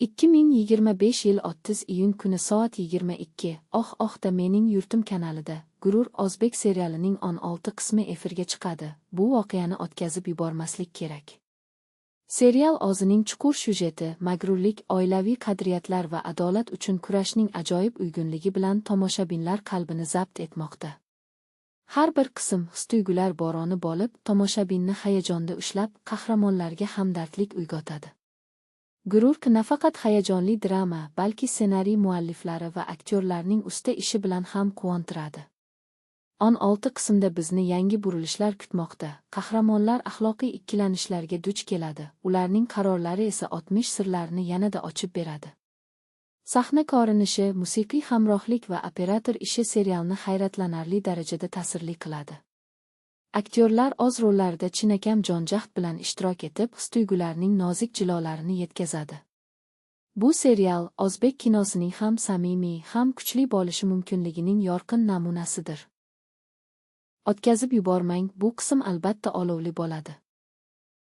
2025 yil 30 iyun kuni soat 22. Da mening yurtim kanalida Gurur O'zbek serialining 16 qismi efirga chiqadi. Bu voqeani o'tkazib yubormaslik kerak. Serial o'zining chuqur syujeti, mag'rurlik, oilaviy qadriyatlar va adolat uchun kurashning ajoyib uyg'unligi bilan tomoshabinlar qalbini zabt etmoqda. Har bir qism his-tuyg'ular bo'roni bo'lib, tomoshabinni hayajonda ushlab, qahramonlarga hamdardlik uyg'otadi. Gurur nafaqat hayajonli drama, balki ssenariy mualliflari va aktyorlarning usta ishi bilan ham quvontiradi. 16 qismda bizni yangi burilishlar kutmoqda. Qahramonlar axloqiy ikkilanishlarga duch keladi, ularning qarorlari esa o'tmish sirlarini yanada ochib beradi. Sahna ko'rinishi, musiqiy hamrohlik va operator ishi serialni hayratlanarli darajada ta'sirli qiladi. Aktyorlar o'z rollarida chinakam jonjahd bilan ishtirok etib, his-tuyg'ularning nozik jilolarini yetkazadi. Bu serial o'zbek kinosining ham samimiy, ham kuchli bo'lishi mumkinligining yorqin namunasidir. O'tkazib yubormang, bu qism albatta olovli bo'ladi.